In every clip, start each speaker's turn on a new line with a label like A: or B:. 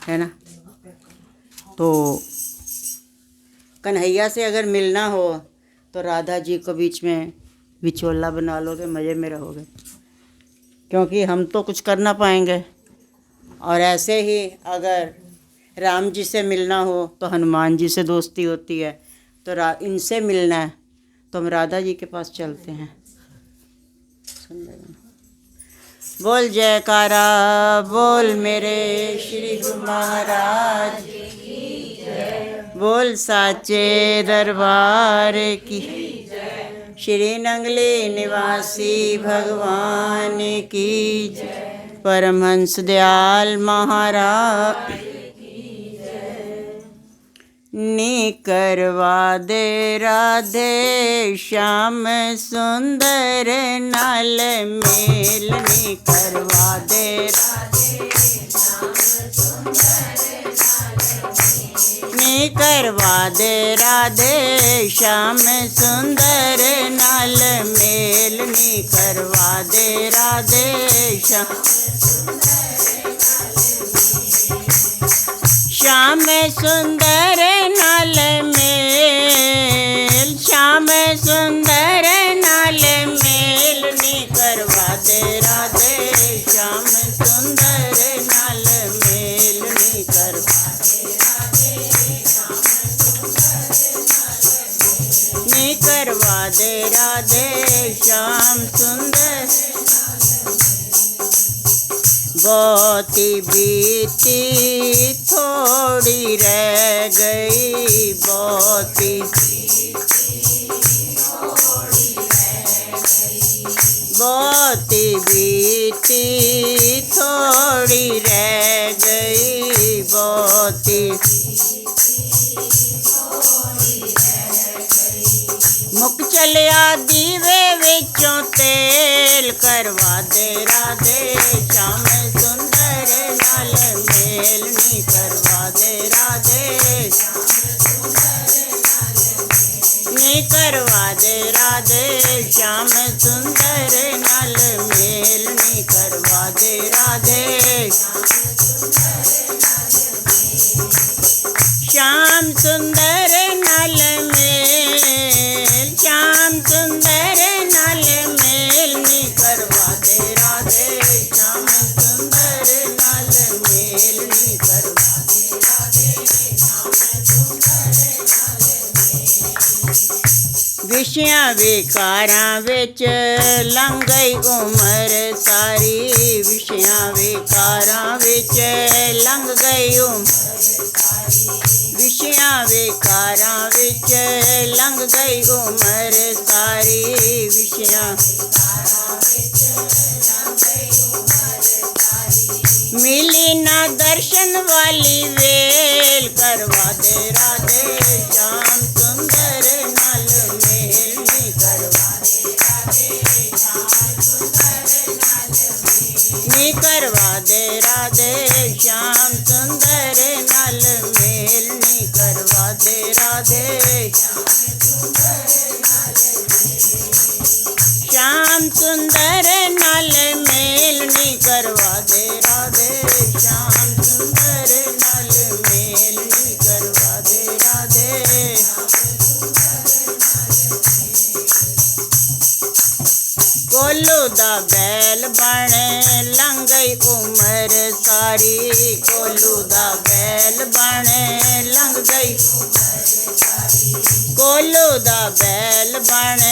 A: है ना। तो कन्हैया से अगर मिलना हो तो राधा जी को बीच में बिचौला बना लोगे, मज़े में रहोगे, क्योंकि हम तो कुछ कर ना पाएंगे। और ऐसे ही अगर राम जी से मिलना हो तो हनुमान जी से दोस्ती होती है, तो इनसे मिलना है तो हम राधा जी के पास चलते हैं। बोल जयकारा बोल मेरे श्री गुरु महाराज, बोल साचे दरबार की, श्री नंगली निवासी भगवान की, परमहंस दयाल महाराज नी करवा दे राधे श्याम सुंदर नाल मेल, नी करवा दे नी करवा दे राधे श्याम सुंदर नाल मेल, नी करवा दे राधे श्याम सुंदर नाल मेल, श्याम सुंदर नाल मेल, नी करवा दे राधे श्याम सुंदर नाल मेल, नी करवा नी करवा दे राधे श्याम सुंदर। बहुती बीती थोड़ी रह गई, बहुती बीती थोड़ी रह गई, बहुती मुक चलिया दीवे विचों तेल, करवा दे राधे श्याम सुंदर नाल मेल, नी करवा दे राधे नी करवा दे राधे श्याम सुंदर नाल मेल, नी करवा दे राधे श्याम सुंदर नाल मेल, श्याम सुंदर नाल मेल, नी करवा दे राधे श्याम सुंदर नाल मेल, नी करवा दे राधे श्याम सुंदर नाल मेल। विषयां विकारां विच लंघ गई उमर सारी, विषयां विकारां विच लंघ गई उमर, विषयां विकारां विच लंघ गई उमर सारी, विषयां मिली ना दर्शन वाली वेल, करवा दे राधे श्याम सुंदर नाल मेल, नी करवा दे राधे श्याम सुंदर नाल मेल, नी करवा दे राधे श्याम सुंदर नाल मेल, नी करवा दे राधे श्याम सुंदर नाल मेल, नी करवा दे राधे श्याम सुंदर नाल मेल, नी करवा दे राधे। कोल्लू दा बैल बन लंघ गई उमर सारी, कोल्लू दा बैल बन लंघ गई, कोल्लू दा बैल बन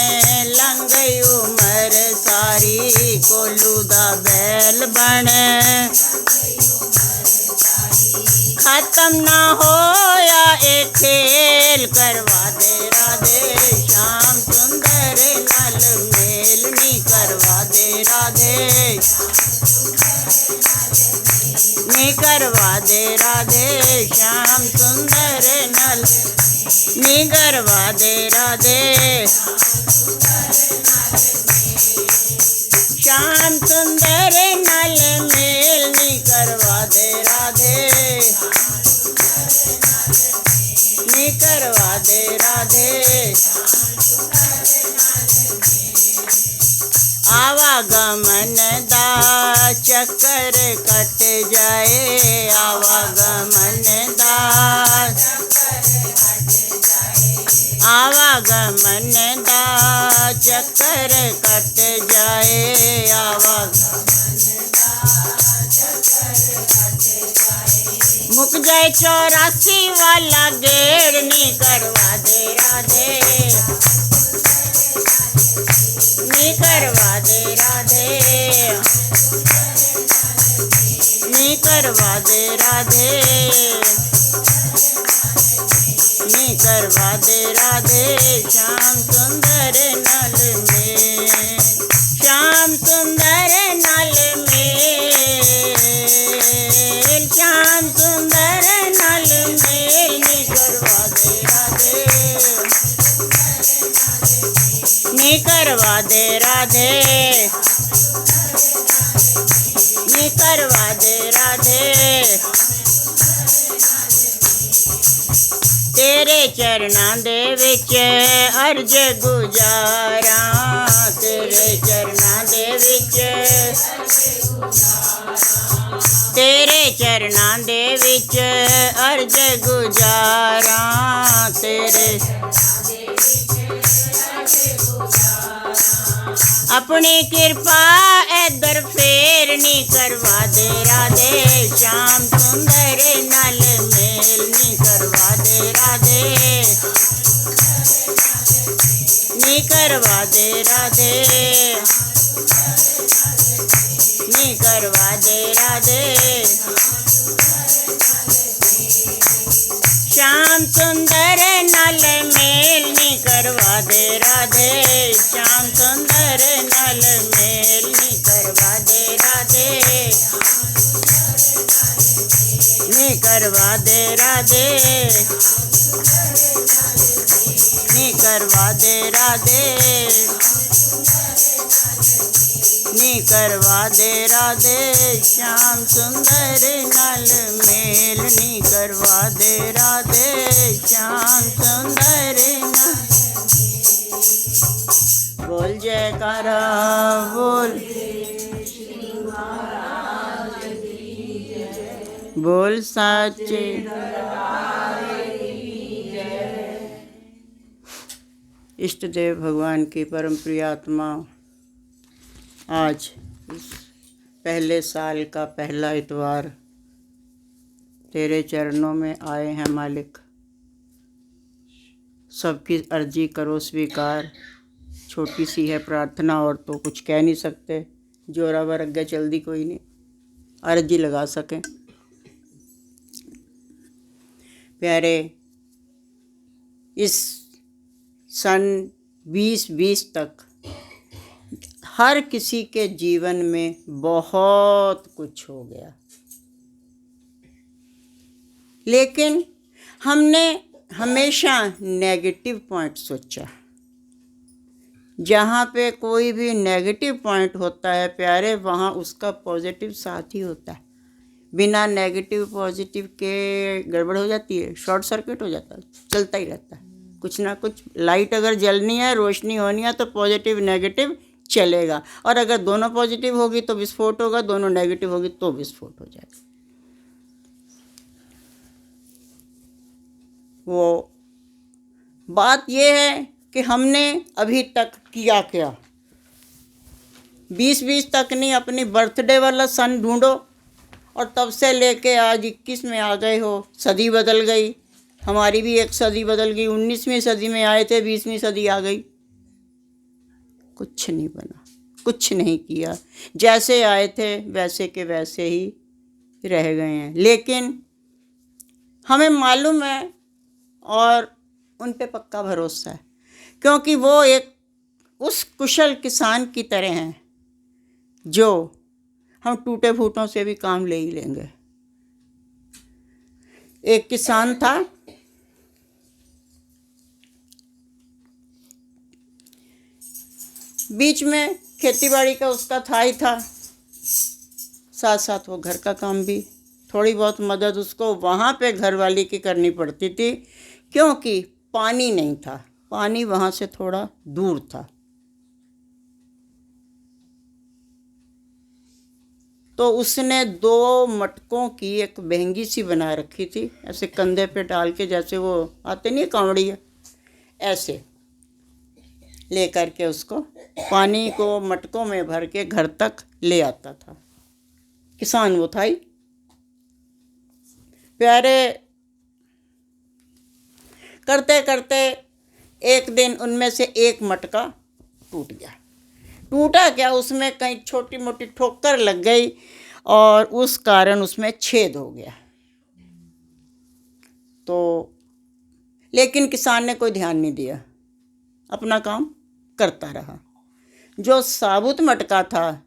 A: लंघ गई उमर सारी, कोल्लू दा बैल बन खत्म ना होया ए खेल, करवा दे राधे श्याम सुंदर नाल मेल, नी करवा दे राधे नी करवा दे राधे श्याम सुंदर नाल, नी करवा दे राधे श्याम सुंदर नाल मेल, नी करवा दे राधे नी करवा दे राधे। आवागमन दा चक्कर कट जाए आवागमन दास, आवागमन दा चक्कर कट जाए मुक जाए 84 वाला गेड़ नी करवा दे राधे, नी करवा दे राधे, नी करवा दे राधे, नी करवा दे राधे। श्याम सुंदर नल में, श्याम सुंदर नल में, श्याम सुंदर नल में, नी करवा दे राधे, नी करवा दे राधे, नी करवा दे राधे। तेरे चरना दे विच अर्ज गुजारा, तेरे चरना दे विच, तेरे चरना दे विच अर्ज गुजारा, तेरे अपनी कृपा इधर फेर नी करवा दे राधे। श्याम सुंदर नल मेल नी करवा दे राधे, नी करवा दे राधे, नी करवा दे राधे। श्याम सुंदर नल मेल नी करवा दे राधे, श्याम सुंदर नल मेल नी करवा दे राधे, नी करवा दे राधे, नी करवा दे राधे, नी करवा दे राधे। श्याम सुंदर नल मेल नी करवा दे राधे, श्याम सुंदर नल। बोल जयकारा बोल, बोल साचे। इष्ट देव भगवान की परम प्रिय आत्मा, आज पहले साल का पहला इतवार तेरे चरणों में आए हैं मालिक। सबकी अर्जी करो स्वीकार। छोटी सी है प्रार्थना और तो कुछ कह नहीं सकते, जोरावर अग्गे जल्दी कोई नहीं, अर्जी लगा सकें। प्यारे, इस सन 2020 तक हर किसी के जीवन में बहुत कुछ हो गया, लेकिन हमने हमेशा नेगेटिव पॉइंट सोचा। जहाँ पे कोई भी नेगेटिव पॉइंट होता है प्यारे, वहाँ उसका पॉजिटिव साथ ही होता है। बिना नेगेटिव पॉजिटिव के गड़बड़ हो जाती है, शॉर्ट सर्किट हो जाता है, चलता ही रहता है कुछ ना कुछ। लाइट अगर जलनी है, रोशनी होनी है, तो पॉजिटिव नेगेटिव चलेगा, और अगर दोनों पॉजिटिव होगी तो विस्फोट होगा, दोनों नेगेटिव होगी तो विस्फोट हो जाएगा। वो बात ये है कि हमने अभी तक किया क्या। 2020 तक नहीं, अपनी बर्थडे वाला सन ढूंढो और तब से लेके आज 21 में आ गए हो। सदी बदल गई, हमारी भी एक सदी बदल गई। 19वीं सदी में आए थे, 20वीं सदी आ गई, कुछ नहीं बना, कुछ नहीं किया। जैसे आए थे वैसे के वैसे ही रह गए हैं। लेकिन हमें मालूम है और उन पे पक्का भरोसा है, क्योंकि वो एक उस कुशल किसान की तरह हैं जो हम टूटे फूटों से भी काम ले ही लेंगे। एक किसान था, बीच में खेतीबाड़ी का उसका था ही था, साथ साथ वो घर का काम भी, थोड़ी बहुत मदद उसको वहाँ पे घरवाली की करनी पड़ती थी, क्योंकि पानी नहीं था, पानी वहाँ से थोड़ा दूर था। तो उसने 2 मटकों की एक बहंगी सी बना रखी थी, ऐसे कंधे पे डाल के, जैसे वो आते नहीं कांवड़ी है, ऐसे ले करके उसको पानी को मटकों में भर के घर तक ले आता था। किसान वो था ही। प्यारे, करते करते एक दिन उनमें से एक मटका टूट गया। टूटा क्या, उसमें कहीं छोटी मोटी ठोकर लग गई और उस कारण उसमें छेद हो गया। तो लेकिन किसान ने कोई ध्यान नहीं दिया, अपना काम करता रहा। जो साबुत मटका था,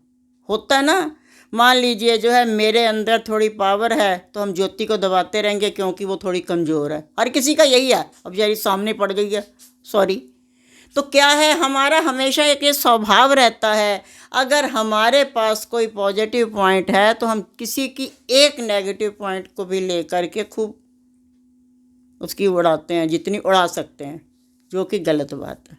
A: होता ना, मान लीजिए जो है मेरे अंदर थोड़ी पावर है तो हम ज्योति को दबाते रहेंगे क्योंकि वो थोड़ी कमज़ोर है। हर किसी का यही है। अब यार सामने पड़ गई है, सॉरी। तो क्या है, हमारा हमेशा एक ये स्वभाव रहता है, अगर हमारे पास कोई पॉजिटिव पॉइंट है तो हम किसी की एक नेगेटिव पॉइंट को भी लेकर के खूब उसकी उड़ाते हैं, जितनी उड़ा सकते हैं, जो कि गलत बात है।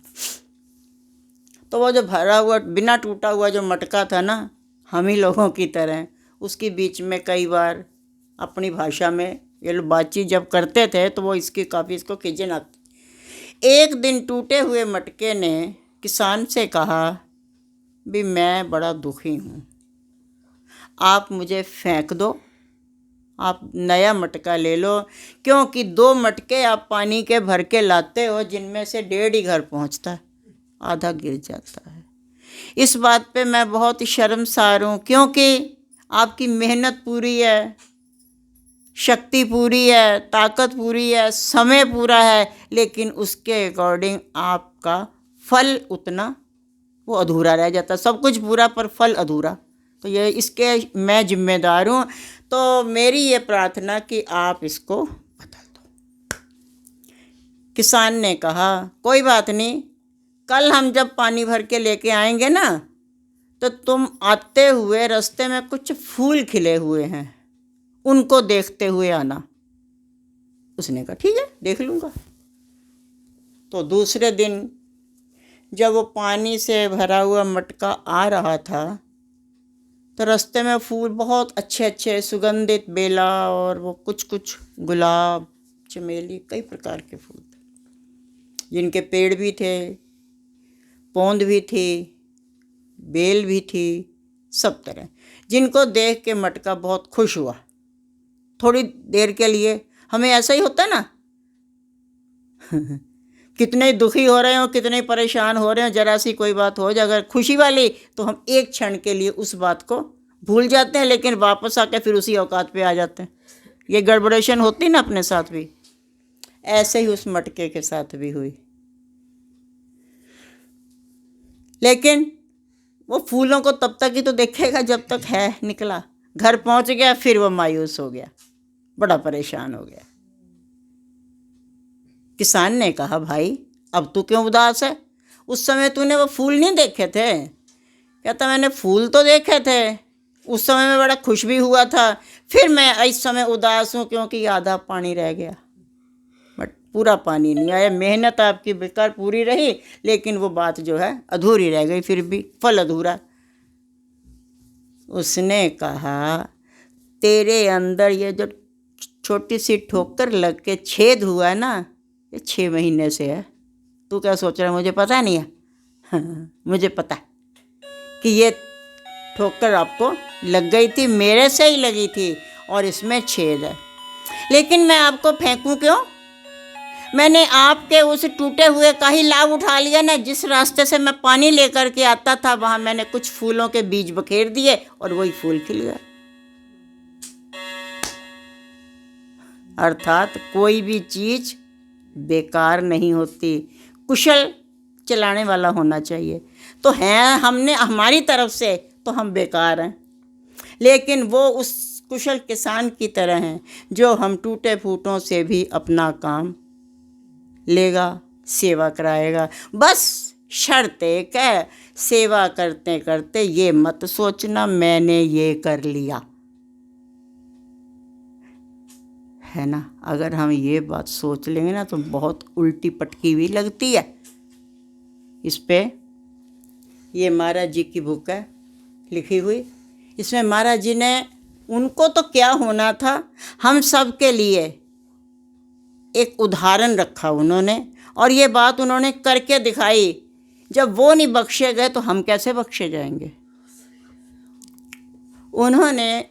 A: तो वो जो भरा हुआ बिना टूटा हुआ जो मटका था ना, हम ही लोगों की तरह उसके बीच में कई बार अपनी भाषा में ये लोग बातचीत जब करते थे तो वो इसकी काफ़ी इसको खिंचन आती। एक दिन टूटे हुए मटके ने किसान से कहा, भी मैं बड़ा दुखी हूँ, आप मुझे फेंक दो, आप नया मटका ले लो, क्योंकि 2 मटके आप पानी के भर के लाते हो जिनमें से 1.5 ही घर पहुँचता है, आधा गिर जाता है। इस बात पे मैं बहुत ही शर्मसार हूँ, क्योंकि आपकी मेहनत पूरी है, शक्ति पूरी है, ताकत पूरी है, समय पूरा है, लेकिन उसके अकॉर्डिंग आपका फल उतना वो अधूरा रह जाता। सब कुछ पूरा पर फल अधूरा। तो ये इसके मैं जिम्मेदार हूँ। तो मेरी ये प्रार्थना कि आप इसको बदल दो। किसान ने कहा, कोई बात नहीं, कल हम जब पानी भर के लेके आएंगे ना, तो तुम आते हुए रास्ते में कुछ फूल खिले हुए हैं, उनको देखते हुए आना। उसने कहा ठीक है, देख लूँगा। तो दूसरे दिन जब वो पानी से भरा हुआ मटका आ रहा था तो रास्ते में फूल बहुत अच्छे अच्छे सुगंधित बेला और वो कुछ कुछ गुलाब, चमेली, कई प्रकार के फूल थे, जिनके पेड़ भी थे, पौंद भी थी, बेल भी थी, सब तरह, जिनको देख के मटका बहुत खुश हुआ। थोड़ी देर के लिए हमें ऐसा ही होता है ना कितने दुखी हो रहे हो, कितने परेशान हो रहे हो, जरा सी कोई बात हो जाए अगर खुशी वाली, तो हम एक क्षण के लिए उस बात को भूल जाते हैं, लेकिन वापस आके फिर उसी औकात पे आ जाते हैं। ये गड़बड़ेशन होती ना अपने साथ भी, ऐसे ही उस मटके के साथ भी हुई। लेकिन वो फूलों को तब तक ही तो देखेगा जब तक है निकला। घर पहुंच गया, फिर वो मायूस हो गया, बड़ा परेशान हो गया। किसान ने कहा, भाई अब तू क्यों उदास है? उस समय तूने वो फूल नहीं देखे थे? कहता, मैंने फूल तो देखे थे, उस समय मैं बड़ा खुश भी हुआ था, फिर मैं इस समय उदास हूँ क्योंकि आधा पानी रह गया, बट पूरा पानी नहीं आया। मेहनत आपकी बेकार पूरी रही, लेकिन वो बात जो है अधूरी रह गई, फिर भी फल अधूरा। उसने कहा, तेरे अंदर ये जो छोटी सी ठोकर लग के छेद हुआ है ना, ये 6 महीने से है। तू क्या सोच रहा है मुझे पता नहीं है? हाँ, मुझे पता कि ये ठोकर आपको लग गई थी, मेरे से ही लगी थी और इसमें छेद है। लेकिन मैं आपको फेंकूं क्यों? मैंने आपके उस टूटे हुए का ही लाभ उठा लिया ना। जिस रास्ते से मैं पानी लेकर के आता था, वहाँ मैंने कुछ फूलों के बीज बखेर दिए और वही फूल खिल गया। अर्थात कोई भी चीज़ बेकार नहीं होती, कुशल चलाने वाला होना चाहिए। तो हैं हमने हमारी तरफ से तो हम बेकार हैं, लेकिन वो उस कुशल किसान की तरह हैं जो हम टूटे फूटों से भी अपना काम लेगा, सेवा कराएगा। बस शर्त एक है, सेवा करते करते ये मत सोचना मैंने ये कर लिया, है ना। अगर हम ये बात सोच लेंगे ना तो बहुत उल्टी पटकी भी लगती है। इस पे ये महाराज जी की बुक है लिखी हुई, इसमें महाराज जी ने, उनको तो क्या होना था, हम सब के लिए एक उदाहरण रखा उन्होंने, और ये बात उन्होंने करके दिखाई। जब वो नहीं बख्शे गए तो हम कैसे बख्शे जाएंगे। उन्होंने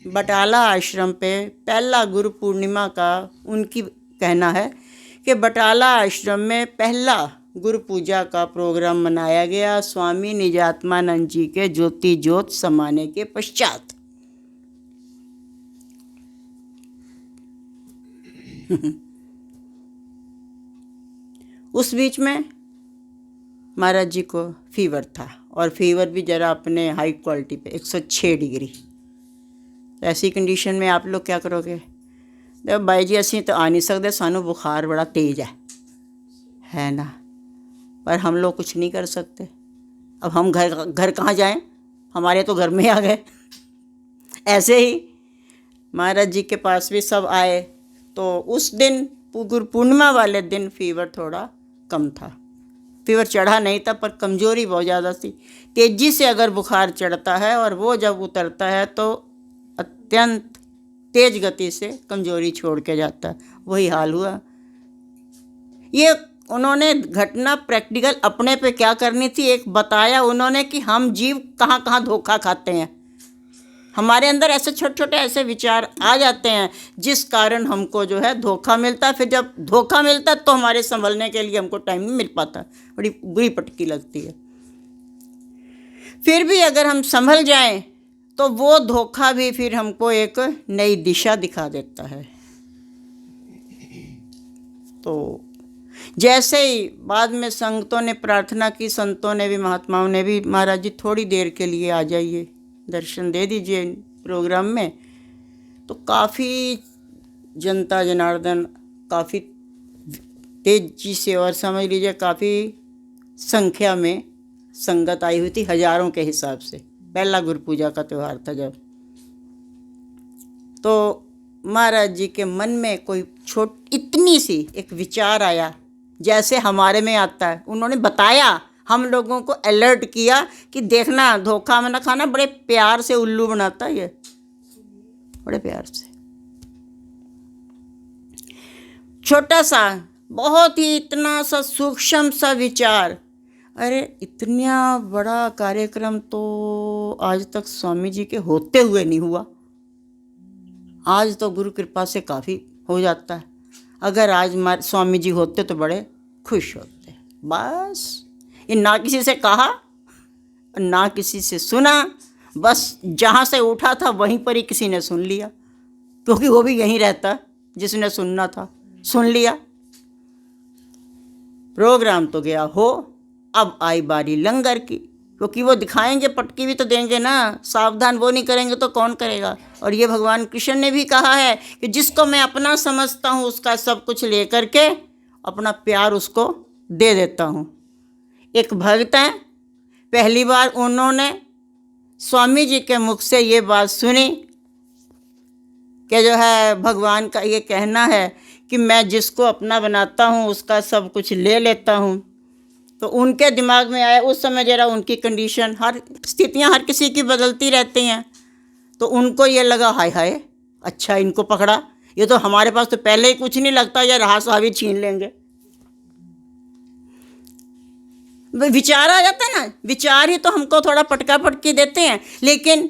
A: बटाला आश्रम पे पहला गुरु पूर्णिमा का, उनकी कहना है कि बटाला आश्रम में पहला गुरु पूजा का प्रोग्राम मनाया गया स्वामी निजात्मानंद जी के ज्योति ज्योत समाने के पश्चात। उस बीच में महाराज जी को फीवर था, और फीवर भी ज़रा अपने हाई क्वालिटी पे 106 डिग्री। तो ऐसी कंडीशन में आप लोग क्या करोगे। देखो बाई जी, असी तो आ नहीं सकते, सानू बुखार बड़ा तेज़ है ना, पर हम लोग कुछ नहीं कर सकते। अब हम घर कहाँ जाएं, हमारे तो घर में आ गए। ऐसे ही महाराज जी के पास भी सब आए, तो उस दिन गुरु पूर्णिमा वाले दिन फीवर थोड़ा कम था। फीवर चढ़ा नहीं था, पर कमज़ोरी बहुत ज़्यादा थी। तेज़ी से अगर बुखार चढ़ता है और वो जब उतरता है तो अत्यंत तेज़ गति से कमज़ोरी छोड़ के जाता है। वही हाल हुआ। ये उन्होंने घटना प्रैक्टिकल अपने पे क्या करनी थी, एक बताया उन्होंने कि हम जीव कहाँ कहाँ धोखा खाते हैं। हमारे अंदर ऐसे छोटे छोटे ऐसे विचार आ जाते हैं जिस कारण हमको जो है धोखा मिलता है। फिर जब धोखा मिलता है तो हमारे संभलने के लिए हमको टाइम नहीं मिल पाता, बड़ी बुरी पटकी लगती है। फिर भी अगर हम संभल जाएं तो वो धोखा भी फिर हमको एक नई दिशा दिखा देता है। तो जैसे ही बाद में संगतों ने प्रार्थना की, संतों ने भी, महात्माओं ने भी, महाराज जी थोड़ी देर के लिए आ जाइए, दर्शन दे दीजिए प्रोग्राम में। तो काफ़ी जनता जनार्दन काफ़ी तेजी से, और समझ लीजिए काफ़ी संख्या में संगत आई हुई थी, हजारों के हिसाब से। पहला गुरु पूजा का त्यौहार था जब। तो महाराज जी के मन में कोई इतनी सी एक विचार आया, जैसे हमारे में आता है। उन्होंने बताया, हम लोगों को अलर्ट किया कि देखना धोखा में ना खाना। बड़े प्यार से उल्लू बनाता है ये, बड़े प्यार से। छोटा सा, बहुत ही इतना सा सूक्ष्म सा विचार। अरे इतना बड़ा कार्यक्रम तो आज तक स्वामी जी के होते हुए नहीं हुआ। आज तो गुरु कृपा से काफ़ी हो जाता है। अगर आज स्वामी जी होते तो बड़े खुश होते। बस ये ना किसी से कहा, ना किसी से सुना, बस जहाँ से उठा था वहीं पर ही किसी ने सुन लिया, क्योंकि वो भी यहीं रहता, जिसने सुनना था सुन लिया। प्रोग्राम तो गया हो, अब आई बारी लंगर की, क्योंकि वो दिखाएंगे, पटकी भी तो देंगे ना। सावधान वो नहीं करेंगे तो कौन करेगा। और ये भगवान कृष्ण ने भी कहा है कि जिसको मैं अपना समझता हूँ उसका सब कुछ ले करके अपना प्यार उसको दे देता हूँ। एक भक्त हैं, पहली बार उन्होंने स्वामी जी के मुख से ये बात सुनी कि जो है भगवान का ये कहना है कि मैं जिसको अपना बनाता हूँ उसका सब कुछ ले लेता हूँ। तो उनके दिमाग में आया, उस समय जरा उनकी कंडीशन, हर स्थितियाँ हर किसी की बदलती रहती हैं। तो उनको ये लगा, हाय हाय अच्छा इनको पकड़ा, ये तो हमारे पास तो पहले ही कुछ नहीं लगता, या रहा सहा भी छीन लेंगे। विचार आ जाता है ना, विचार ही तो हमको थोड़ा पटका पटकी देते हैं। लेकिन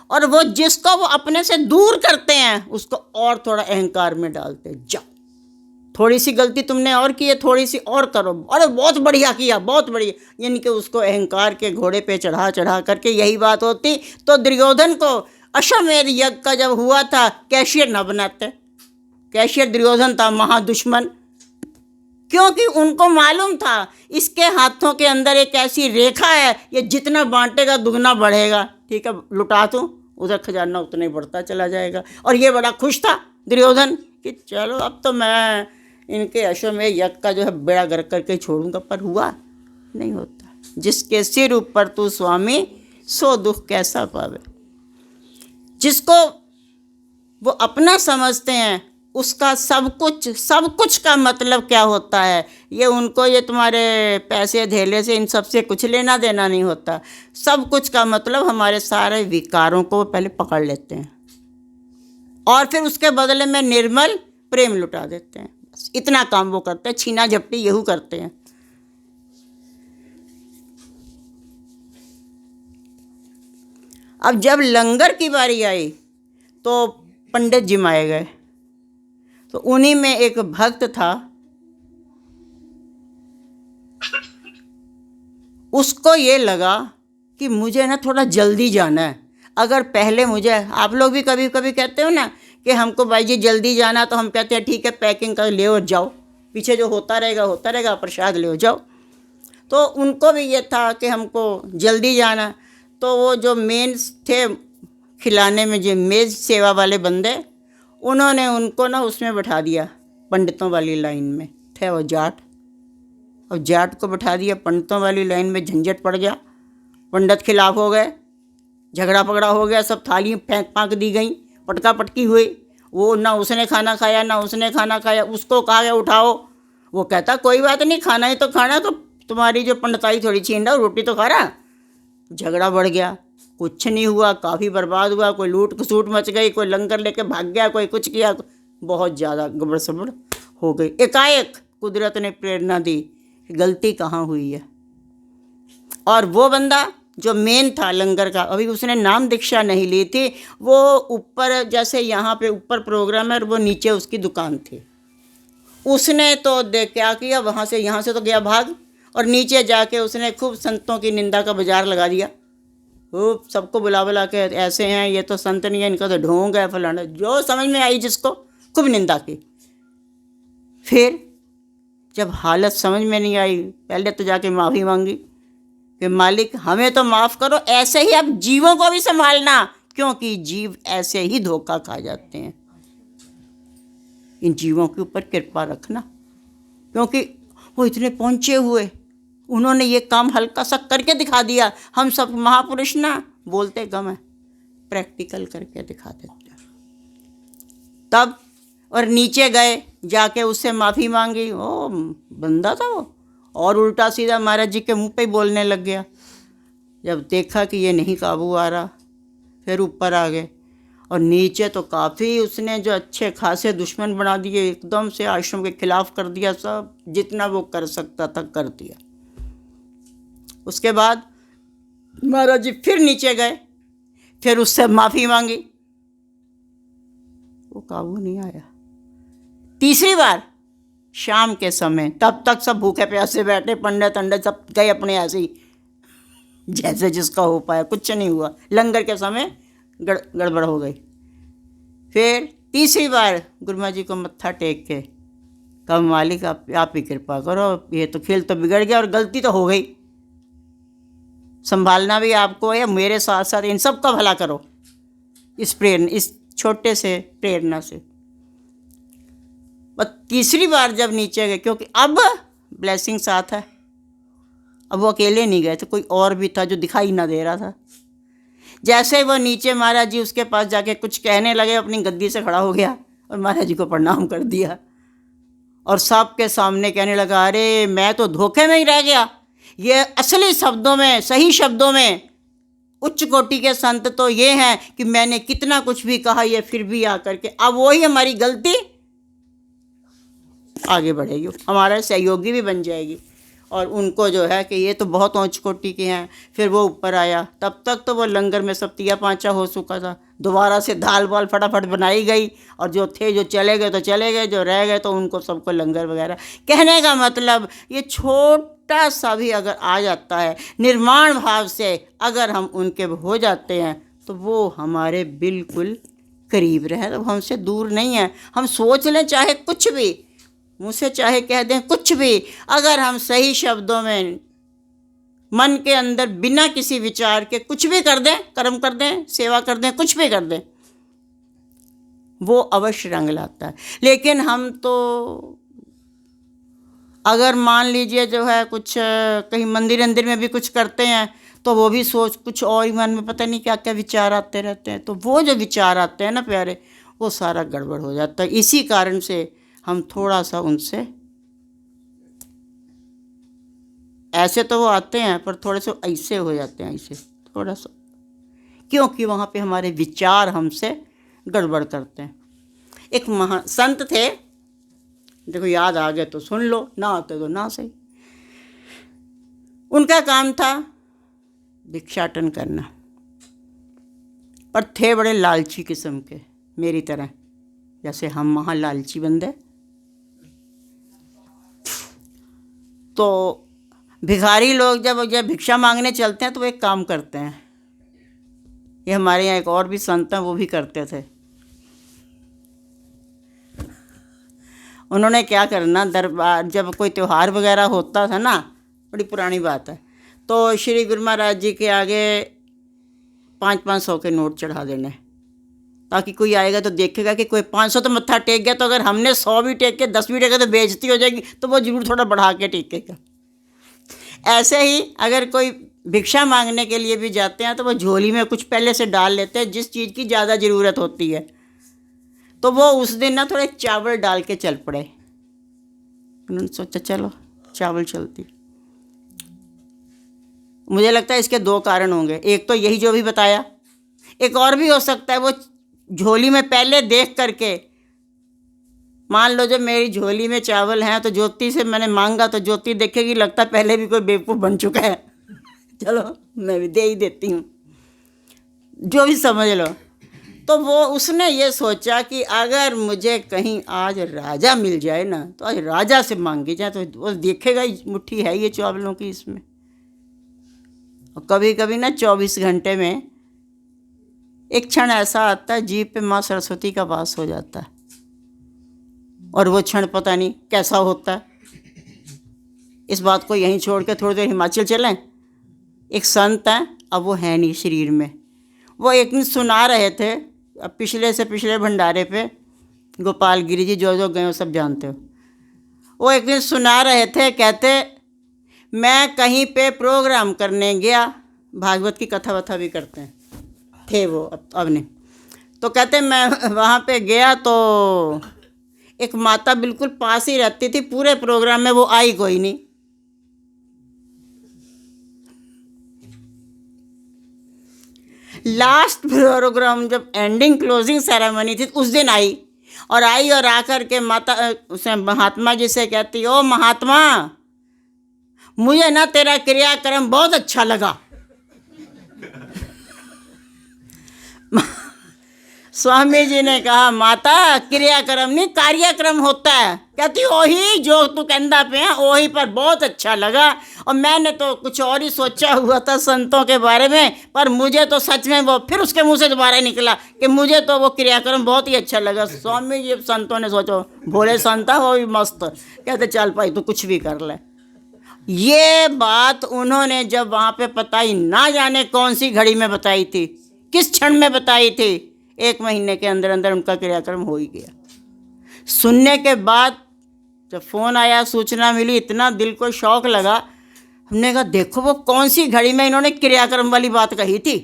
A: और वो जिसको वो अपने से दूर करते हैं उसको और थोड़ा अहंकार में डालते हैं। जाओ, थोड़ी सी गलती तुमने और की है, थोड़ी सी और करो, अरे बहुत बढ़िया किया, बहुत बढ़िया, यानी कि उसको अहंकार के घोड़े पे चढ़ा चढ़ा करके। यही बात होती तो दुर्योधन को अश्वमेध यज्ञ का जब हुआ था कैशियर ना बनाते। कैशियर दुर्योधन था, महादुश्मन, क्योंकि उनको मालूम था इसके हाथों के अंदर एक ऐसी रेखा है, ये जितना बांटेगा दुगना बढ़ेगा। ठीक है, लुटा दूँ, उधर खजाना उतना ही बढ़ता चला जाएगा। और ये बड़ा खुश था दुर्योधन कि चलो अब तो मैं इनके अश्वमेध यज्ञ का जो है बेड़ा गर्क करके छोड़ूंगा। पर हुआ नहीं होता। जिसके सिर ऊपर तू स्वामी, सो दुख कैसा पावे। जिसको वो अपना समझते हैं उसका सब कुछ का मतलब क्या होता है, ये उनको ये तुम्हारे पैसे धेले से इन सब से कुछ लेना देना नहीं होता। सब कुछ का मतलब हमारे सारे विकारों को वो पहले पकड़ लेते हैं और फिर उसके बदले में निर्मल प्रेम लुटा देते हैं। बस इतना काम वो करते हैं, छीना झपटी यहू करते हैं। अब जब लंगर की बारी आई तो पंडित जी माए गए। तो उन्हीं में एक भक्त था, उसको ये लगा कि मुझे ना थोड़ा जल्दी जाना है। अगर पहले मुझे, आप लोग भी कभी कभी कहते हो ना कि हमको भाई जी जल्दी जाना, तो हम कहते हैं ठीक है पैकिंग कर ले और जाओ, पीछे जो होता रहेगा प्रसाद ले जाओ। तो उनको भी ये था कि हमको जल्दी जाना। तो वो जो मेन थे खिलाने में, जो मेज़ सेवा वाले बंदे, उन्होंने उनको ना उसमें बैठा दिया, पंडितों वाली लाइन में थे वो जाट। और जाट को बैठा दिया पंडितों वाली लाइन में, झंझट पड़ गया, पंडित खिलाफ हो गए, झगड़ा पगड़ा हो गया, सब थाली फेंक फाँक दी गई, पटका पटकी हुई। वो ना उसने खाना खाया ना उसने खाना खाया, उसको कहा गया उठाओ, वो कहता कोई बात नहीं, खाना ही तो खाना, तो तुम्हारी जो पंडिताई थोड़ी छीन रहा, रोटी तो खा रहा। झगड़ा बढ़ गया, कुछ नहीं हुआ, काफ़ी बर्बाद हुआ, कोई लूट खसूट मच गई, कोई लंगर लेके भाग गया, कोई कुछ किया, बहुत ज़्यादा गड़बड़ सड़बड़ हो गई। एकाएक कुदरत ने प्रेरणा दी, गलती कहाँ हुई है। और वो बंदा जो मेन था लंगर का, अभी उसने नाम दीक्षा नहीं ली थी, वो ऊपर जैसे यहाँ पे ऊपर प्रोग्राम है और वो नीचे उसकी दुकान थी। उसने तो क्या किया, वहाँ से यहाँ से तो गया भाग, और नीचे जाके उसने खूब संतों की निंदा का बाजार लगा दिया। खूब सबको बुला के ऐसे हैं, ये तो संत नहीं है, इनका तो ढोंग है, फलाना, जो समझ में आई जिसको, खूब निंदा की। फिर जब हालत समझ में नहीं आई, पहले तो जाके माफ़ी मांगी कि मालिक हमें तो माफ़ करो, ऐसे ही अब जीवों को भी संभालना, क्योंकि जीव ऐसे ही धोखा खा जाते हैं। इन जीवों के ऊपर कृपा रखना, क्योंकि वो इतने पहुँचे हुए, उन्होंने ये काम हल्का सा करके दिखा दिया। हम सब महापुरुष ना बोलते कम है, प्रैक्टिकल करके दिखा देते हैं। तब और नीचे गए, जाके उससे माफ़ी मांगी। ओ बंदा था वो, और उल्टा सीधा महाराज जी के मुंह पे ही बोलने लग गया। जब देखा कि ये नहीं काबू आ रहा, फिर ऊपर आ गए, और नीचे तो काफ़ी उसने जो अच्छे खासे दुश्मन बना दिए, एकदम से आश्रम के खिलाफ कर दिया, सब जितना वो कर सकता था कर दिया। उसके बाद महाराज जी फिर नीचे गए, फिर उससे माफ़ी मांगी, वो काबू नहीं आया। तीसरी बार शाम के समय, तब तक सब भूखे प्यासे बैठे, पंडित अंडित सब गए अपने ऐसे ही, जैसे जिसका हो पाया, कुछ नहीं हुआ। लंगर के समय गड़बड़ हो गई। फिर तीसरी बार गुरुमा जी को मत्था टेक के कहा मालिक आप ही कृपा करो, ये तो खेल तो बिगड़ गया और गलती तो हो गई, संभालना भी आपको है, मेरे साथ साथ इन सब का भला करो, इस छोटे से प्रेरणा से। बस तीसरी बार जब नीचे गए, क्योंकि अब ब्लेसिंग साथ है, अब वो अकेले नहीं गए थे, कोई और भी था जो दिखाई ना दे रहा था। जैसे वो नीचे, महाराज जी उसके पास जाके कुछ कहने लगे, अपनी गद्दी से खड़ा हो गया और महाराज जी को प्रणाम कर दिया, और सबके सामने कहने लगा, अरे मैं तो धोखे में ही रह गया, ये असली शब्दों में, सही शब्दों में उच्च कोटि के संत तो ये हैं कि मैंने कितना कुछ भी कहा, ये फिर भी आकर के अब वही हमारी गलती आगे बढ़ेगी, हमारा सहयोगी भी बन जाएगी। और उनको जो है कि ये तो बहुत ऊंच कोटि के हैं। फिर वो ऊपर आया, तब तक तो वो लंगर में सब तिया पाँचा हो चुका था। दोबारा से दाल वाल फटाफट बनाई गई, और जो थे जो चले गए तो चले गए, जो रह गए तो उनको सबको लंगर वगैरह। कहने का मतलब ये छोटा सा भी अगर आ जाता है निर्माण भाव से, अगर हम उनके हो जाते हैं तो वो हमारे बिल्कुल करीब रहे, तो हमसे दूर नहीं है। हम सोच लें चाहे कुछ भी, मुझसे चाहे कह दें कुछ भी, अगर हम सही शब्दों में मन के अंदर बिना किसी विचार के कुछ भी कर दें, कर्म कर दें, सेवा कर दें, कुछ भी कर दें, वो अवश्य रंग लाता है। लेकिन हम तो अगर मान लीजिए जो है कुछ कहीं मंदिर अंदिर में भी कुछ करते हैं तो वो भी सोच कुछ और ही मन में पता नहीं क्या क्या विचार आते रहते हैं। तो वो जो विचार आते हैं ना प्यारे, वो सारा गड़बड़ हो जाता है। इसी कारण से हम थोड़ा सा उनसे, ऐसे तो वो आते हैं पर थोड़े से ऐसे हो जाते हैं, ऐसे थोड़ा सा, क्योंकि वहाँ पे हमारे विचार हमसे गड़बड़ करते हैं। एक महान संत थे, देखो याद आ गए तो सुन लो, ना आते तो ना सही। उनका काम था भिक्षाटन करना, पर थे बड़े लालची किस्म के, मेरी तरह, जैसे हम वहाँ लालची बंदे। तो भिखारी लोग जब भिक्षा मांगने चलते हैं तो वो एक काम करते हैं, ये हमारे यहाँ एक और भी संत हैं वो भी करते थे। उन्होंने क्या करना, दरबार जब कोई त्यौहार वगैरह होता था ना, बड़ी पुरानी बात है, तो श्री गुरु महाराज जी के आगे 500-500 के नोट चढ़ा देने, ताकि कोई आएगा तो देखेगा कि कोई 500 तो मत्था टेक गया, तो अगर हमने 100 भी टेक के 10 भी टेके तो बेइज्जती हो जाएगी, तो वो जरूर थोड़ा बढ़ा के टेकेगा। ऐसे ही अगर कोई भिक्षा मांगने के लिए भी जाते हैं तो वो झोली में कुछ पहले से डाल लेते हैं, जिस चीज़ की ज़्यादा ज़रूरत होती है। तो वो उस दिन ना थोड़े चावल डाल के चल पड़े। उन्होंने सोचा चलो चावल चलती। मुझे लगता है इसके 2 कारण होंगे, एक तो यही जो भी बताया, एक और भी हो सकता है वो झोली में पहले देख करके, मान लो जब मेरी झोली में चावल हैं तो ज्योति से मैंने मांगा तो ज्योति देखेगी लगता पहले भी कोई बेवकूफ़ बन चुका है, चलो मैं भी दे ही देती हूँ, जो भी समझ लो। तो वो उसने ये सोचा कि अगर मुझे कहीं आज राजा मिल जाए ना, तो आज राजा से मांगी जाए तो वो देखेगा ही मुट्ठी है ये चावलों की इसमें। और कभी कभी ना 24 घंटे में एक क्षण ऐसा आता है जीभ पे माँ सरस्वती का वास हो जाता है, और वो क्षण पता नहीं कैसा होता है। इस बात को यहीं छोड़ के थोड़ी देर हिमाचल चलें। एक संत हैं, अब वो है नहीं शरीर में, वो एक दिन सुना रहे थे, अब पिछले से पिछले भंडारे पे, गोपाल गिरी जी जो गए हो सब जानते हो। वो एक दिन सुना रहे थे, कहते मैं कहीं पे प्रोग्राम करने गया, भागवत की कथा वथा भी करते हैं थे वो, अब नहीं। तो कहते मैं वहाँ पे गया तो एक माता बिल्कुल पास ही रहती थी, पूरे प्रोग्राम में वो आई कोई नहीं। लास्ट प्रोग्राम जब एंडिंग क्लोजिंग सेरेमनी थी उस दिन आई, और आकर के माता उसे महात्मा जी से कहती, ओ महात्मा मुझे ना तेरा क्रियाक्रम बहुत अच्छा लगा। स्वामी जी ने कहा माता क्रियाक्रम नहीं कार्यक्रम होता है। कहती वही जो तू कहता पे है वही पर बहुत अच्छा लगा, और मैंने तो कुछ और ही सोचा हुआ था संतों के बारे में, पर मुझे तो सच में वो फिर उसके मुंह से दोबारा निकला कि मुझे तो वो क्रियाक्रम बहुत ही अच्छा लगा। स्वामी जी संतों ने सोचो भोले संत वो भी मस्त, कहते चल भाई तू कुछ भी कर ले। ये बात उन्होंने जब वहाँ पे बताई, ना जाने कौन सी घड़ी में बताई थी, किस क्षण में बताई थी, 1 महीने के अंदर अंदर उनका क्रियाक्रम हो ही गया। सुनने के बाद जब फ़ोन आया, सूचना मिली, इतना दिल को शौक लगा। हमने कहा देखो वो कौन सी घड़ी में इन्होंने क्रियाक्रम वाली बात कही थी,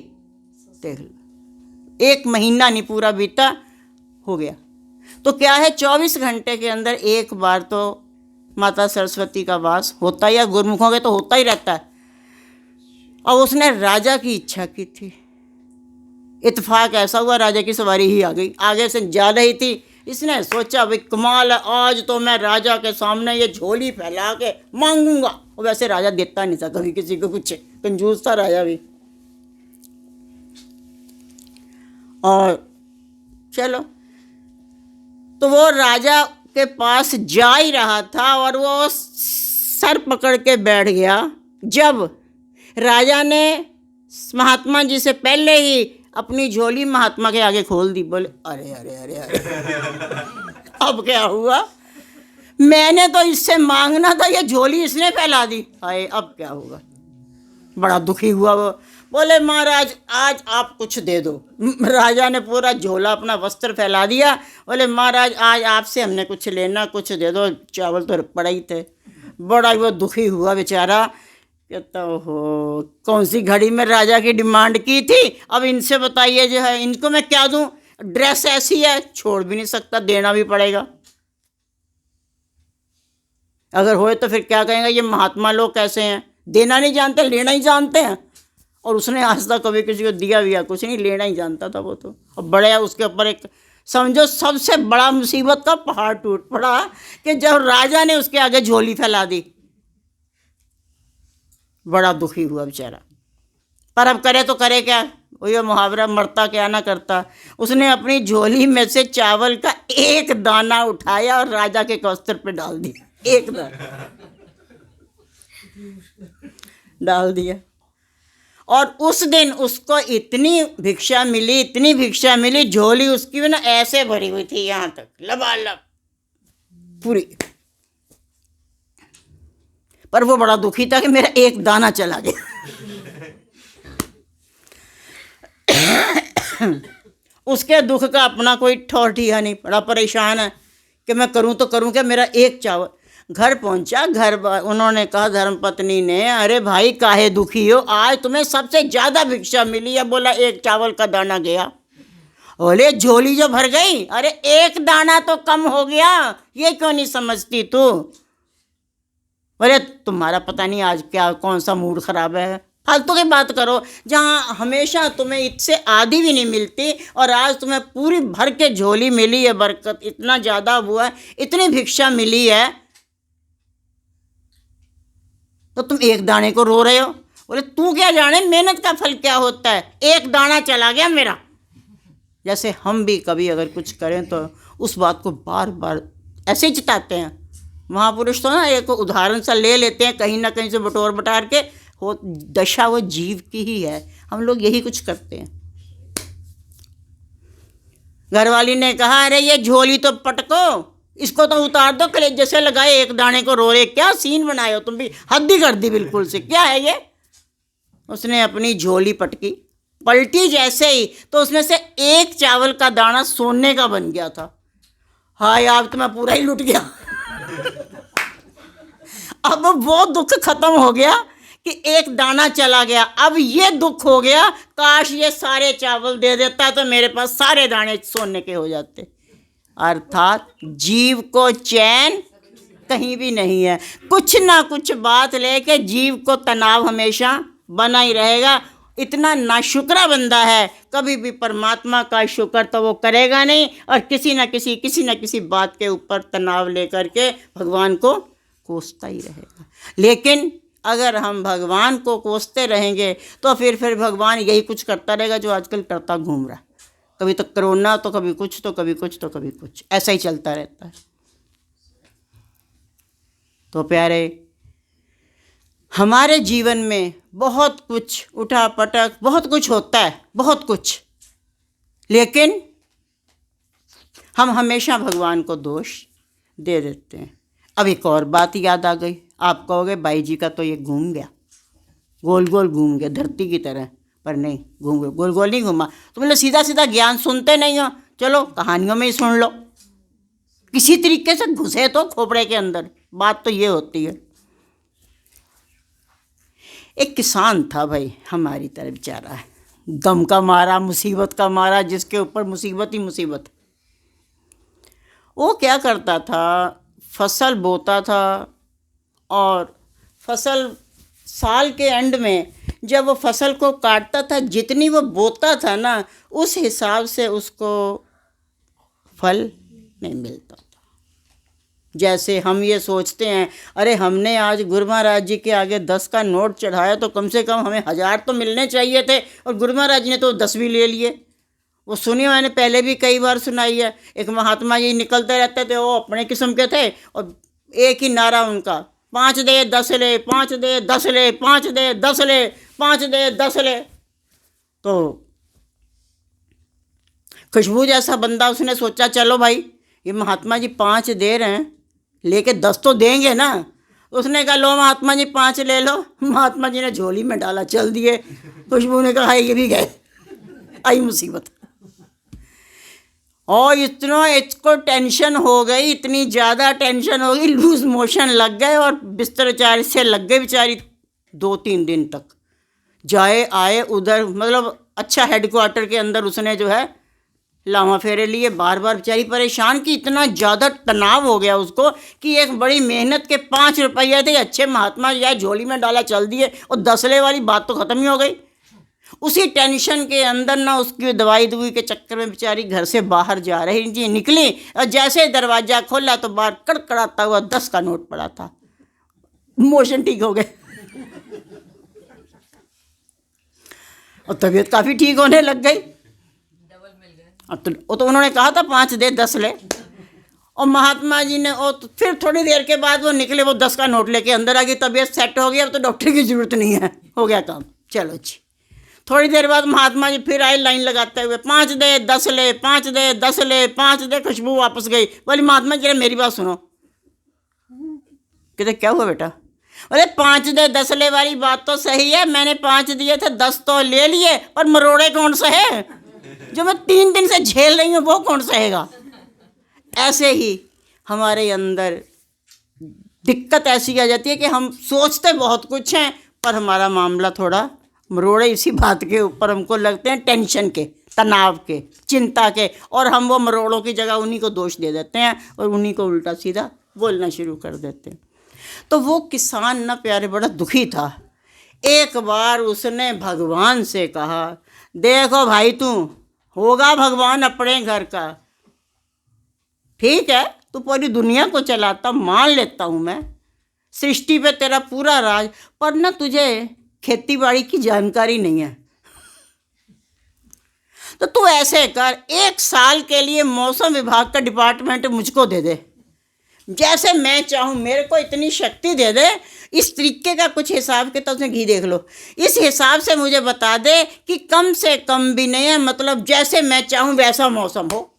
A: देख लो 1 महीना नहीं पूरा बीता, हो गया। तो क्या है 24 घंटे के अंदर एक बार तो माता सरस्वती का वास होता ही, या गुरुमुखों के तो होता ही रहता है। और उसने राजा की इच्छा की थी, इत्तेफाक ऐसा हुआ राजा की सवारी ही आ गई, आगे से ज़्यादा ही थी। इसने सोचा भाई कमाल है, आज तो मैं राजा के सामने ये झोली फैला के मांगूंगा। और वैसे राजा देता नहीं था कभी किसी को कुछ, कंजूस था राजा भी। और चलो तो वो राजा के पास जा ही रहा था और वो सर पकड़ के बैठ गया, जब राजा ने महात्मा जी से पहले ही अपनी झोली महात्मा के आगे खोल दी। बोले अरे अरे अरे अरे अब क्या हुआ, मैंने तो इससे मांगना था, ये झोली इसने फैला दी, आए अब क्या होगा। बड़ा दुखी हुआ वो, बोले महाराज आज आप कुछ दे दो। राजा ने पूरा झोला अपना वस्त्र फैला दिया, बोले महाराज आज आपसे हमने कुछ लेना, कुछ दे दो। चावल तो पड़े ही थे। बड़ा वो दुखी हुआ बेचारा, कहता हो कौन सी घड़ी में राजा की डिमांड की थी, अब इनसे बताइए जो है इनको मैं क्या दूं। ड्रेस ऐसी है, छोड़ भी नहीं सकता, देना भी पड़ेगा। अगर होए तो फिर क्या कहेंगे, ये महात्मा लोग कैसे हैं, देना नहीं जानते, लेना ही जानते हैं। और उसने आज तक कभी किसी को दिया भी कुछ नहीं, लेना ही जानता था वो तो। और बड़े उसके ऊपर एक समझो सबसे बड़ा मुसीबत का पहाड़ टूट पड़ा कि जब राजा ने उसके आगे झोली फैला दी, बड़ा दुखी हुआ बेचारा। पर अब करे तो करे क्या, वही मुहावरा, मरता क्या ना करता। उसने अपनी झोली में से चावल का एक दाना उठाया और राजा के वस्त्र पे डाल दिया, एक दाना डाल दिया। और उस दिन उसको इतनी भिक्षा मिली, इतनी भिक्षा मिली, झोली उसकी भी ना ऐसे भरी हुई थी यहाँ तक, लबालब पूरी। पर वो बड़ा दुखी था कि मेरा एक दाना चला गया। उसके दुख का अपना कोई ठौर ठिया नहीं, बड़ा परेशान है कि मैं करूं तो करूं क्या, मेरा एक चावल। घर पहुंचा, घर उन्होंने कहा धर्मपत्नी ने, अरे भाई काहे दुखी हो, आज तुम्हें सबसे ज़्यादा भिक्षा मिली है। बोला एक चावल का दाना गया। बोले झोली जो भर गई, अरे एक दाना तो कम हो गया, ये क्यों नहीं समझती तू। बोले तुम्हारा पता नहीं आज क्या कौन सा मूड ख़राब है, फालतू की बात करो। जहाँ हमेशा तुम्हें इससे आधी भी नहीं मिलती और आज तुम्हें पूरी भर के झोली मिली है, बरकत इतना ज़्यादा हुआ है, इतनी भिक्षा मिली है, तो तुम एक दाने को रो रहे हो। बोले तू क्या जाने मेहनत का फल क्या होता है, एक दाना चला गया मेरा। जैसे हम भी कभी अगर कुछ करें तो उस बात को बार बार ऐसे ही चिताते हैं। महापुरुष तो ना एक उदाहरण सा ले लेते हैं कहीं ना कहीं से बटोर बटार के, हो दशा वो जीव की ही है। हम लोग यही कुछ करते हैं। घरवाली ने कहा अरे ये झोली तो पटको, इसको तो उतार दो, कलेजे से लगाए एक दाने को रो रहे, क्या सीन बनाए हो तुम भी, हद ही कर दी बिल्कुल से, क्या है ये। उसने अपनी झोली पटकी, पलटी जैसे ही तो उसमें से एक चावल का दाना सोने का बन गया था। हाय अब तो मैं पूरा ही लुट गया। अब वो दुख खत्म हो गया कि एक दाना चला गया। अब ये दुख हो गया, काश ये सारे चावल दे देता तो मेरे पास सारे दाने सोने के हो जाते। अर्थात जीव को चैन कहीं भी नहीं है, कुछ ना कुछ बात लेके जीव को तनाव हमेशा बना ही रहेगा। इतना नाशुक्रा बंदा है, कभी भी परमात्मा का शुक्र तो वो करेगा नहीं और किसी न किसी बात के ऊपर तनाव लेकर के भगवान को कोसता ही रहेगा। लेकिन अगर हम भगवान को कोसते रहेंगे तो फिर भगवान यही कुछ करता रहेगा जो आजकल करता घूम रहा है। कभी तो कोरोना, तो कभी कुछ, तो कभी कुछ, तो कभी कुछ, ऐसा ही चलता रहता है। तो प्यारे, हमारे जीवन में बहुत कुछ उठा पटक, बहुत कुछ होता है, बहुत कुछ, लेकिन हम हमेशा भगवान को दोष दे देते हैं। अब एक और बात याद आ गई, आप कहोगे बाई जी का तो ये घूम गया, गोल गोल घूम गया धरती की तरह, पर नहीं घूम गया, गोल गोल नहीं घूमा। तो मतलब सीधा सीधा ज्ञान सुनते नहीं हो, चलो कहानियों में ही सुन लो, किसी तरीके से घुसे तो खोपड़े के अंदर। बात तो ये होती है। एक किसान था भाई हमारी तरफ बेचारा है, गम का मारा, मुसीबत का मारा, जिसके ऊपर मुसीबत ही मुसीबत। वो क्या करता था, फसल बोता था और फसल साल के एंड में जब वो फसल को काटता था, जितनी वो बोता था ना उस हिसाब से उसको फल नहीं मिलता था। जैसे हम ये सोचते हैं अरे हमने आज गुरु महाराज जी के आगे 10 का नोट चढ़ाया तो कम से कम हमें 1000 तो मिलने चाहिए थे, और गुरु महाराज जी ने तो 10 भी ले लिए। वो सुनी मैंने पहले भी कई बार सुनाई है। एक महात्मा जी निकलते रहते थे, वो अपने किस्म के थे और एक ही नारा उनका, 5 दे 10 ले, 5 दे 10 ले, 5 दे 10 ले, 5 दे 10 ले। तो खुशबू जैसा बंदा, उसने सोचा चलो भाई ये महात्मा जी 5 दे रहे हैं, लेके 10 तो देंगे ना। उसने कहा लो महात्मा जी 5 ले लो। महात्मा जी ने झोली में डाला, चल दिए। खुशबू ने कहा ये भी गए, आई मुसीबत। और इतना इसको टेंशन हो गई, इतनी ज़्यादा टेंशन हो गई, लूज मोशन लग गए और बिस्तर चार से लग गए बेचारी 2-3 दिन तक। जाए आए उधर, मतलब अच्छा हेडक्वार्टर के अंदर उसने जो है लावा फेरे लिए, बार बार बेचारी परेशान कि इतना ज़्यादा तनाव हो गया उसको कि एक बड़ी मेहनत के 5 रुपये थे अच्छे महात्मा या झोली में डाला चल दिए और दसले वाली बात तो ख़त्म ही हो गई। उसी टेंशन के अंदर ना उसकी दवाई दुई के चक्कर में बेचारी घर से बाहर जा रही थी, निकली और जैसे दरवाज़ा खोला तो बाहर कड़कड़ाता हुआ 10 का नोट पड़ा था। मोशन ठीक हो गए और तबीयत काफ़ी ठीक होने लग गई। अब तो वो तो उन्होंने कहा था 5 दे 10 ले, और महात्मा जी ने और तो फिर थोड़ी देर के बाद वो निकले, वो 10 का नोट लेके अंदर आ गई। तबीयत सेट हो गई, अब तो डॉक्टर की ज़रूरत नहीं है, हो गया काम, चलो जी। थोड़ी देर बाद महात्मा जी फिर आए लाइन लगाते हुए, 5 दे 10 ले, 5 दे 10 ले, 5 दे। खुशबू वापस गई, बोली महात्मा जी मेरी बात सुनो। कहते क्या हुआ बेटा? अरे 5 दे 10 ले वाली बात तो सही है, मैंने 5 दिए थे, 10 तो ले लिए, पर मरोड़े कौन सा है? जो मैं 3 दिन से झेल रही हूँ वो कौन सहेगा? ऐसे ही हमारे अंदर दिक्कत ऐसी आ जाती है कि हम सोचते बहुत कुछ हैं पर हमारा मामला थोड़ा मरोड़े इसी बात के ऊपर हमको लगते हैं, टेंशन के, तनाव के, चिंता के, और हम वो मरोड़ों की जगह उन्हीं को दोष दे देते हैं और उन्हीं को उल्टा सीधा बोलना शुरू कर देते हैं। तो वो किसान ना प्यारे बड़ा दुखी था। एक बार उसने भगवान से कहा, देखो भाई तू होगा भगवान अपने घर का, ठीक है तू पूरी दुनिया को चलाता, मान लेता हूँ मैं, सृष्टि पे तेरा पूरा राज, पर ना तुझे खेती बाड़ी की जानकारी नहीं है। तो तू ऐसे कर, 1 साल के लिए मौसम विभाग का डिपार्टमेंट मुझको दे दे, जैसे मैं चाहूँ, मेरे को इतनी शक्ति दे दे, इस तरीके का कुछ हिसाब के, तो उसने घी देख लो, इस हिसाब से मुझे बता दे कि कम से कम भी नहीं है, मतलब जैसे मैं चाहूँ वैसा मौसम हो,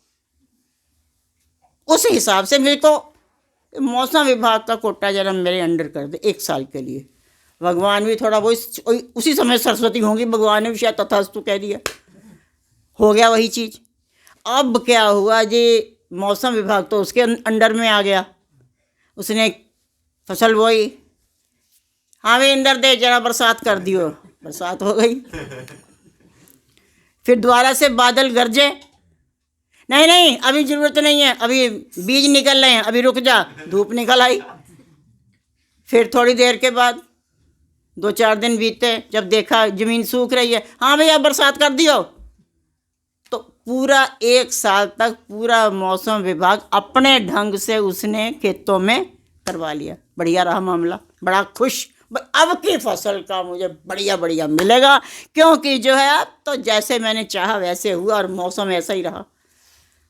A: उस हिसाब से मेरे को मौसम विभाग का कोटा जरा मेरे अंडर कर दे 1 साल के लिए। भगवान भी थोड़ा वो उसी समय सरस्वती होंगी, भगवान ने भी शायद तथास्तु कह दिया, हो गया वही चीज़। अब क्या हुआ जी, मौसम विभाग तो उसके अंडर में आ गया, उसने फसल बोई, हाँ भाई इंदर दे जरा बरसात कर दियो, बरसात हो गई। फिर दोबारा से बादल गरजे, नहीं नहीं अभी ज़रूरत नहीं है, अभी बीज निकल रहे हैं, अभी रुक जा, धूप निकल आई। फिर थोड़ी देर के बाद 2-4 दिन बीते, जब देखा ज़मीन सूख रही है, हाँ भैया बरसात कर दियो। तो पूरा 1 साल तक पूरा मौसम विभाग अपने ढंग से उसने खेतों में करवा लिया। बढ़िया रहा मामला, बड़ा खुश, अब की फसल का मुझे बढ़िया बढ़िया मिलेगा, क्योंकि जो है अब तो जैसे मैंने चाहा वैसे हुआ और मौसम ऐसा ही रहा।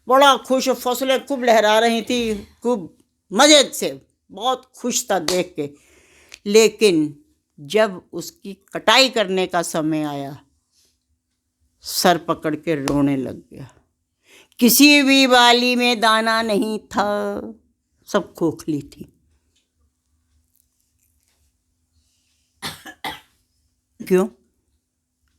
A: बड़ा खुश, फसलें खूब लहरा रही थी, खूब मज़े से, बहुत खुश था देख के। लेकिन जब उसकी कटाई करने का समय आया, सर पकड़ के रोने लग गया। किसी भी बाली में दाना नहीं था, सब खोखली थी। क्यों?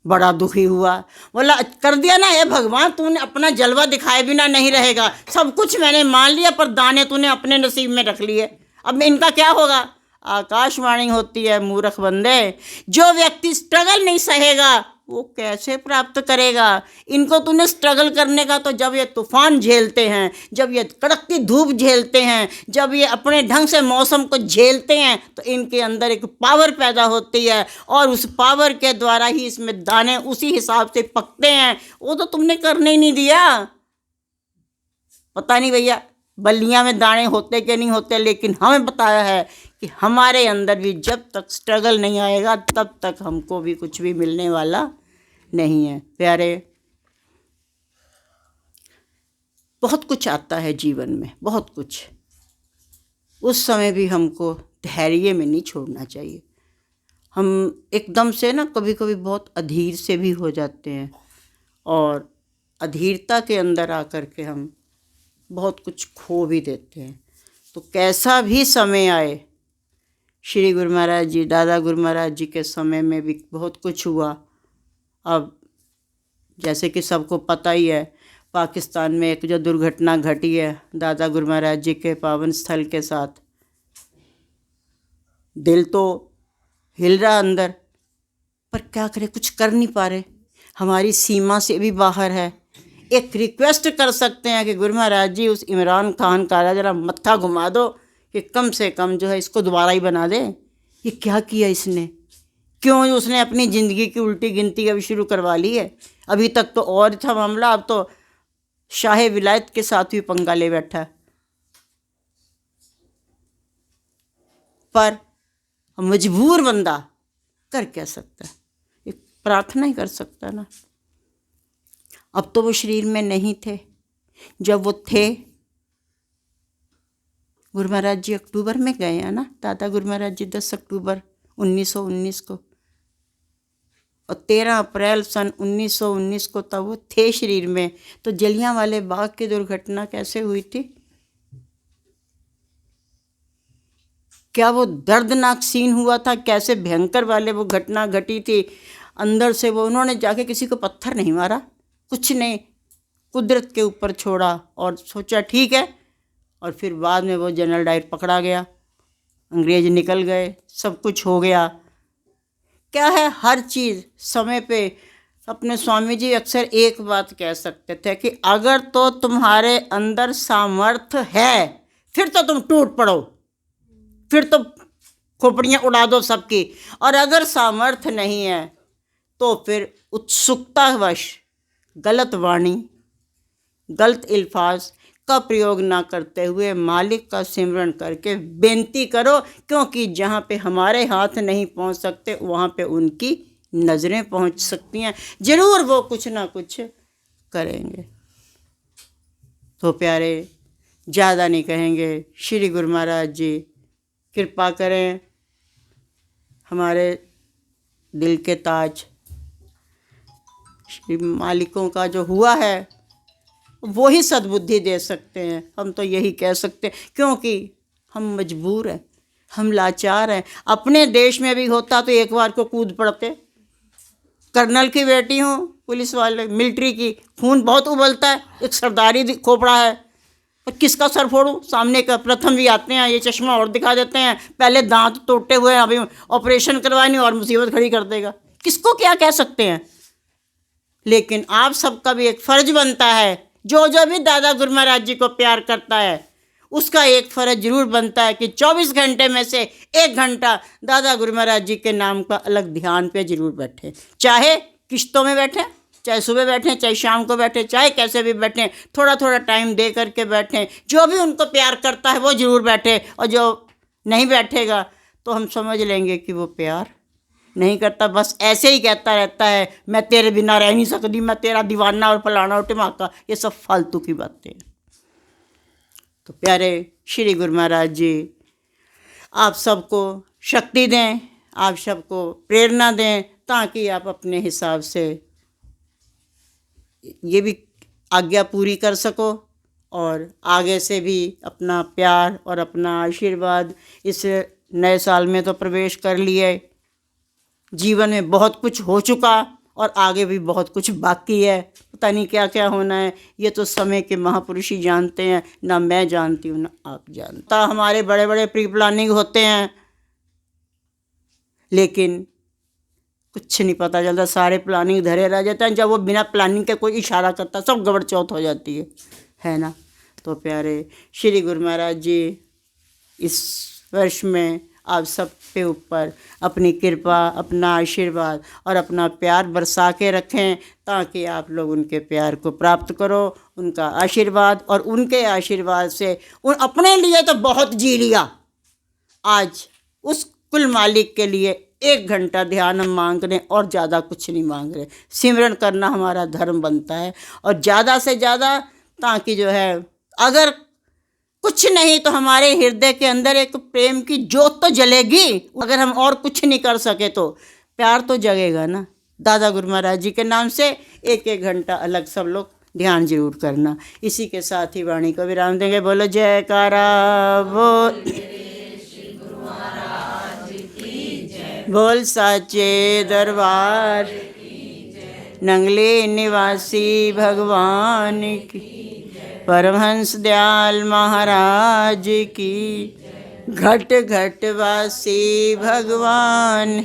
A: बड़ा दुखी हुआ, बोला कर दिया ना हे भगवान, तूने अपना जलवा दिखाए बिना नहीं रहेगा, सब कुछ मैंने मान लिया पर दाने तूने अपने नसीब में रख लिए, अब इनका क्या होगा? आकाशवाणी होती है, मूर्ख बंदे, जो व्यक्ति स्ट्रगल नहीं सहेगा वो कैसे प्राप्त करेगा? इनको तूने स्ट्रगल करने का, तो जब ये तूफान झेलते हैं, जब ये कड़कती धूप झेलते हैं, जब ये अपने ढंग से मौसम को झेलते हैं, तो इनके अंदर एक पावर पैदा होती है और उस पावर के द्वारा ही इसमें दाने उसी हिसाब से पकते हैं। वो तो तुमने करने ही नहीं दिया। पता नहीं भैया बल्लियाँ में दाने होते कि नहीं होते, लेकिन हमें बताया है कि हमारे अंदर भी जब तक स्ट्रगल नहीं आएगा तब तक हमको भी कुछ भी मिलने वाला नहीं है। प्यारे, बहुत कुछ आता है जीवन में, बहुत कुछ, उस समय भी हमको धैर्य में नहीं छोड़ना चाहिए। हम एकदम से ना कभी कभी बहुत अधीर से भी हो जाते हैं और अधीरता के अंदर आकर के हम बहुत कुछ खो भी देते हैं। तो कैसा भी समय आए, श्री गुरु महाराज जी, दादा गुरु महाराज जी के समय में भी बहुत कुछ हुआ। अब जैसे कि सबको पता ही है, पाकिस्तान में एक जो दुर्घटना घटी है दादा गुरु महाराज जी के पावन स्थल के साथ, दिल तो हिल रहा अंदर, पर क्या करें, कुछ कर नहीं पा रहे, हमारी सीमा से भी बाहर है। एक रिक्वेस्ट कर सकते हैं कि गुरु महाराज जी उस इमरान खान का जरा मत्था घुमा दो कि कम से कम जो है इसको दोबारा ही बना दे। ये क्या किया इसने, क्यों उसने अपनी ज़िंदगी की उल्टी गिनती अभी शुरू करवा ली है। अभी तक तो और था मामला, अब तो शाह विलायत के साथ भी पंगा ले बैठा है। पर मजबूर बंदा कर क्या सकता है, एक प्रार्थना ही कर सकता ना। अब तो वो शरीर में नहीं थे, जब वो थे गुरु महाराज जी अक्टूबर में गए हैं ना, दादा गुरु महाराज जी 10 अक्टूबर 1919 को, और 13 अप्रैल सन 1919 को तब वो थे शरीर में। तो जलियांवाले बाग की दुर्घटना कैसे हुई थी, क्या वो दर्दनाक सीन हुआ था, कैसे भयंकर वाले वो घटना घटी थी। अंदर से वो उन्होंने जाके किसी को पत्थर नहीं मारा, कुछ नहीं, कुदरत के ऊपर छोड़ा और सोचा ठीक है। और फिर बाद में वो जनरल डायर पकड़ा गया, अंग्रेज निकल गए, सब कुछ हो गया। क्या है, हर चीज़ समय पे। अपने स्वामी जी अक्सर एक बात कह सकते थे कि अगर तो तुम्हारे अंदर सामर्थ्य है फिर तो तुम टूट पड़ो, फिर तो खोपड़ियाँ उड़ा दो सबकी, और अगर सामर्थ्य नहीं है तो फिर उत्सुकतावश गलत वाणी, गलत अल्फाज का प्रयोग ना करते हुए मालिक का सिमरन करके बेनती करो, क्योंकि जहाँ पे हमारे हाथ नहीं पहुँच सकते वहाँ पे उनकी नज़रें पहुँच सकती हैं। ज़रूर वो कुछ ना कुछ करेंगे। तो प्यारे, ज़्यादा नहीं कहेंगे। श्री गुरु महाराज जी कृपा करें, हमारे दिल के ताज श्री मालिकों का जो हुआ है वो ही सद्बुद्धि दे सकते हैं। हम तो यही कह सकते हैं, क्योंकि हम मजबूर हैं, हम लाचार हैं। अपने देश में भी होता तो एक बार को कूद पड़ते। कर्नल की बेटी हूँ, पुलिस वाले, मिलिट्री की, खून बहुत उबलता है, एक सरदारी खोपड़ा है, और किसका सर फोड़ूं। सामने का प्रथम भी आते हैं, ये चश्मा और दिखा देते हैं, पहले दांत टूटे हुए हैं, अभी ऑपरेशन करवानी और मुसीबत खड़ी कर देगा। किसको क्या कह सकते हैं। लेकिन आप सबका भी एक फ़र्ज बनता है, जो जो भी दादा गुरु महाराज जी को प्यार करता है उसका एक फ़र्ज जरूर बनता है कि 24 घंटे में से 1 घंटा दादा गुरु महाराज जी के नाम का अलग ध्यान पे जरूर बैठे। चाहे किश्तों में बैठें, चाहे सुबह बैठें, चाहे शाम को बैठें, चाहे कैसे भी बैठें, थोड़ा थोड़ा टाइम दे करके बैठें। जो भी उनको प्यार करता है वो जरूर बैठे, और जो नहीं बैठेगा तो हम समझ लेंगे कि वो प्यार नहीं करता, बस ऐसे ही कहता रहता है मैं तेरे बिना रह नहीं सकती, मैं तेरा दीवाना और फलाना और टिमाका। ये सब फालतू की बातें हैं। तो प्यारे श्री गुरु महाराज जी आप सबको शक्ति दें, आप सबको प्रेरणा दें, ताकि आप अपने हिसाब से ये भी आज्ञा पूरी कर सको और आगे से भी अपना प्यार और अपना आशीर्वाद। इस नए साल में तो प्रवेश कर लिए, जीवन में बहुत कुछ हो चुका और आगे भी बहुत कुछ बाकी है, पता नहीं क्या क्या होना है। ये तो समय के महापुरुष ही जानते हैं, ना मैं जानती हूँ ना आप जानते। हमारे बड़े बड़े प्री प्लानिंग होते हैं, लेकिन कुछ नहीं पता चलता, सारे प्लानिंग धरे रह जाते हैं। जब वो बिना प्लानिंग के कोई इशारा करता सब गड़बड़ चौथ हो जाती है ना। तो प्यारे श्री गुरु महाराज जी इस वर्ष में आप सब पे ऊपर अपनी कृपा, अपना आशीर्वाद और अपना प्यार बरसा के रखें, ताकि आप लोग उनके प्यार को प्राप्त करो, उनका आशीर्वाद, और उनके आशीर्वाद से उन अपने लिए तो बहुत जी लिया। आज उस कुल मालिक के लिए 1 घंटा ध्यान हम मांग रहे हैं और ज़्यादा कुछ नहीं मांग रहे। सिमरन करना हमारा धर्म बनता है, और ज़्यादा से ज़्यादा, ताकि जो है अगर कुछ नहीं तो हमारे हृदय के अंदर एक प्रेम की ज्योत तो जलेगी। अगर हम और कुछ नहीं कर सके तो प्यार तो जगेगा ना। दादा गुरु महाराज जी के नाम से 1-1 घंटा अलग सब लोग ध्यान जरूर करना। इसी के साथ ही वाणी को विराम देंगे। बोलो जयकारा बोल, बोल साचे दरबार, नंगले निवासी भगवान की, परमहंस दयाल महाराज की, घट घट वासी भगवान